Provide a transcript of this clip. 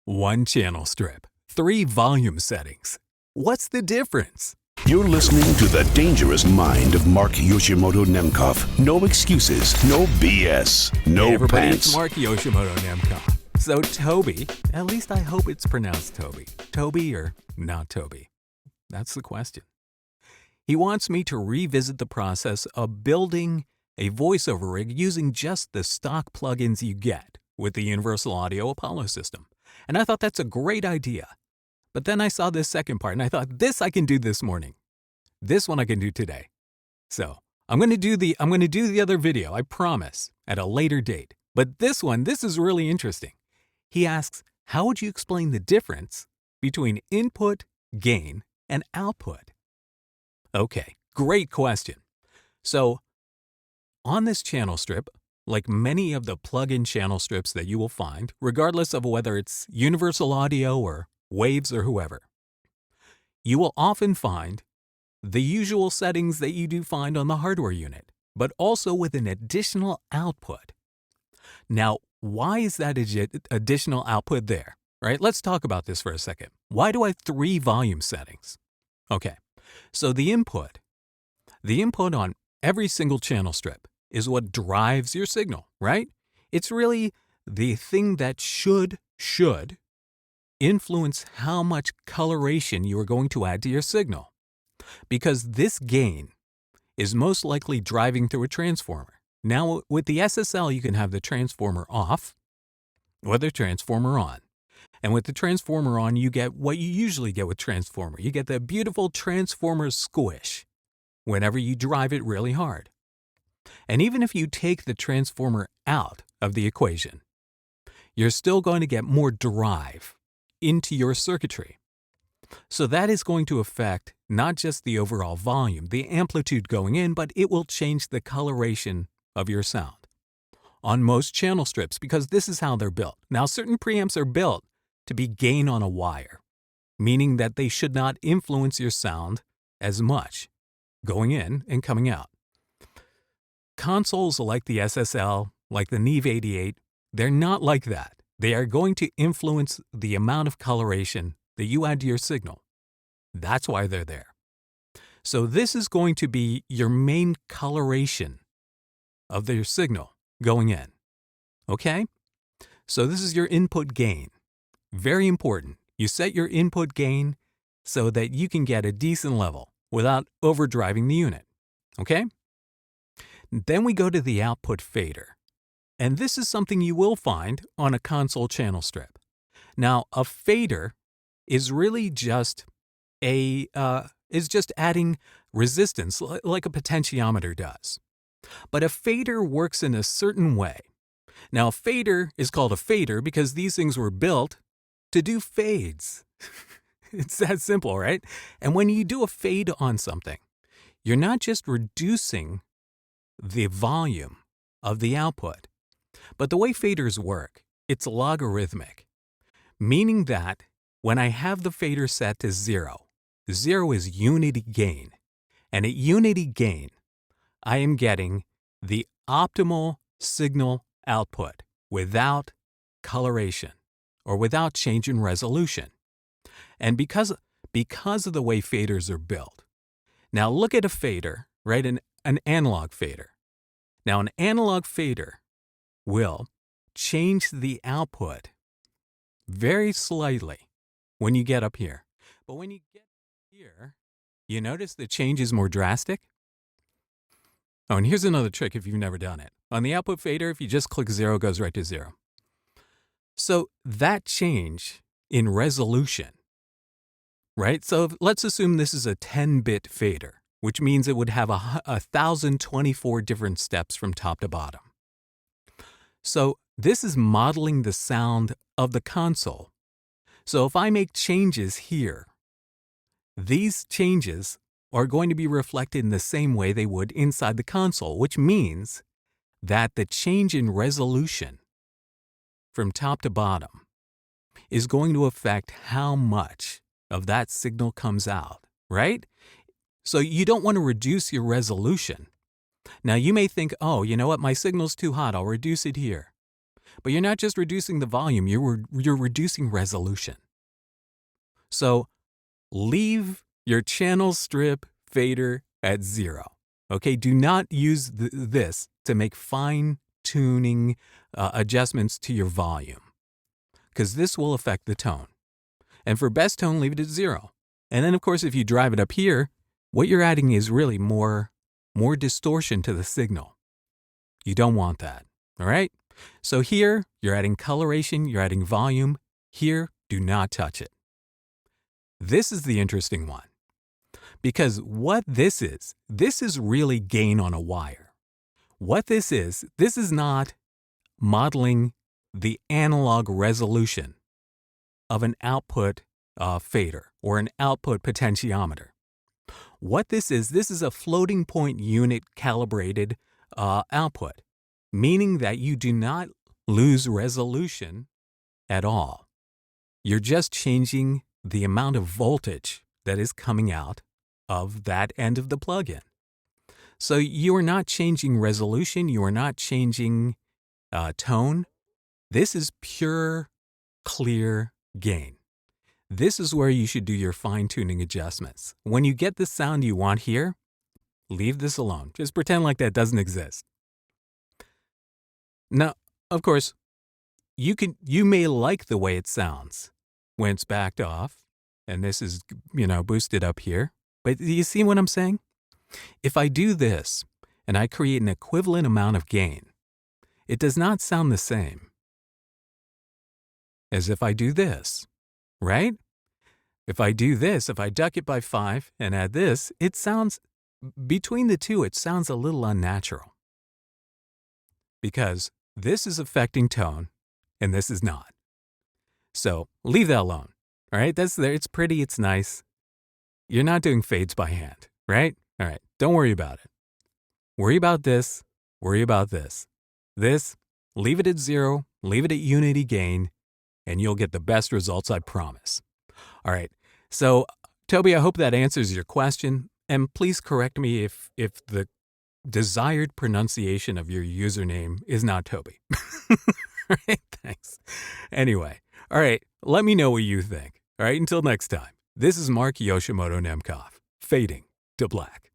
One channel strip, 3 volume settings. What's the difference? You're listening to The Dangerous Mind of Mark Yoshimoto Nemkov. No excuses, no BS, no Hey everybody, pants. it's Mark Yoshimoto Nemkov. So Tobbe, at least I hope it's pronounced Tobbe. Tobbe or not Tobbe? That's the question. He wants me to revisit the process of building a voiceover rig using just the stock plugins you get with the Universal Audio Apollo system. And I thought that's a great idea. But then I saw this second part and I thought, this I can do this morning. This one I can do today. So I'm going to do the other video, I promise, at a later date. But this is really interesting. He asks, how would you explain the difference between input, gain, and output? Okay, great question. So on this channel strip, like many of the plug-in channel strips that you will find, regardless of whether it's Universal Audio or Waves or whoever, you will often find the usual settings that you do find on the hardware unit, but also with an additional output. Now, why is that additional output there? Right? Let's talk about this for a second. Why do I have 3 volume settings? Okay, so the input on every single channel strip is what drives your signal, right? It's really the thing that should influence how much coloration you are going to add to your signal. Because this gain is most likely driving through a transformer. Now, with the SSL, you can have the transformer off or the transformer on. And with the transformer on, you get what you usually get with transformer. You get the beautiful transformer squish whenever you drive it really hard. And even if you take the transformer out of the equation, you're still going to get more drive into your circuitry. So that is going to affect not just the overall volume, the amplitude going in, but it will change the coloration of your sound on most channel strips because this is how they're built. Now, certain preamps are built to be gain on a wire, meaning that they should not influence your sound as much going in and coming out. Consoles like the SSL, like the Neve 88, they're not like that. They are going to influence the amount of coloration that you add to your signal. That's why they're there. So this is going to be your main coloration of your signal going in. Okay? So this is your input gain. Very important. You set your input gain so that you can get a decent level without overdriving the unit. Okay? Then we go to the output fader. And this is something you will find on a console channel strip. Now, a fader is really just adding resistance like a potentiometer does. But a fader works in a certain way. Now, a fader is called a fader because these things were built to do fades. It's that simple, right? And when you do a fade on something, you're not just reducing the volume of the output, but the way faders work, it's logarithmic, meaning that when I have the fader set to 0 is unity gain, and at unity gain, I am getting the optimal signal output without coloration or without change in resolution. And because of the way faders are built, now look at a fader, right? An analog fader. Now, an analog fader will change the output very slightly when you get up here. But when you get here, you notice the change is more drastic? Oh, and here's another trick if you've never done it. On the output fader, if you just click 0, it goes right to 0. So that change in resolution, right? So let's assume this is a 10-bit fader, which means it would have 1,024 different steps from top to bottom. So this is modeling the sound of the console. So if I make changes here, these changes are going to be reflected in the same way they would inside the console, which means that the change in resolution from top to bottom is going to affect how much of that signal comes out, right? So you don't want to reduce your resolution. Now you may think, oh, you know what, my signal's too hot, I'll reduce it here. But you're not just reducing the volume, you're reducing resolution. So leave your channel strip fader at 0. Okay, do not use this to make fine-tuning adjustments to your volume, because this will affect the tone. And for best tone, leave it at 0. And then, of course, if you drive it up here, what you're adding is really more distortion to the signal. You don't want that, all right? So here, you're adding coloration, you're adding volume. Here, do not touch it. This is the interesting one, because what this is really gain on a wire. What this is not modeling the analog resolution of an output fader or an output potentiometer. What this is a floating point unit calibrated output, meaning that you do not lose resolution at all. You're just changing the amount of voltage that is coming out of that end of the plug-in. So you are not changing resolution, you are not changing tone. This is pure, clear gain. This is where you should do your fine-tuning adjustments. When you get the sound you want here, leave this alone. Just pretend like that doesn't exist. Now, of course, you may like the way it sounds when it's backed off, and this is, boosted up here. But do you see what I'm saying? If I do this, and I create an equivalent amount of gain, it does not sound the same as if I do this, right? If I do this, if I duck it by 5 and add this, it sounds, between the two, it sounds a little unnatural. Because this is affecting tone, and this is not. So leave that alone, all right? That's there. It's pretty, it's nice. You're not doing fades by hand, right? All right, don't worry about it. Worry about this, worry about this. This, leave it at 0, leave it at unity gain, and you'll get the best results, I promise. All right, so Tobbe, I hope that answers your question, and please correct me if the desired pronunciation of your username is not Tobbe. All right, thanks. Anyway, all right, let me know what you think. All right, until next time, this is Mark Yoshimoto Nemkov, fading to black.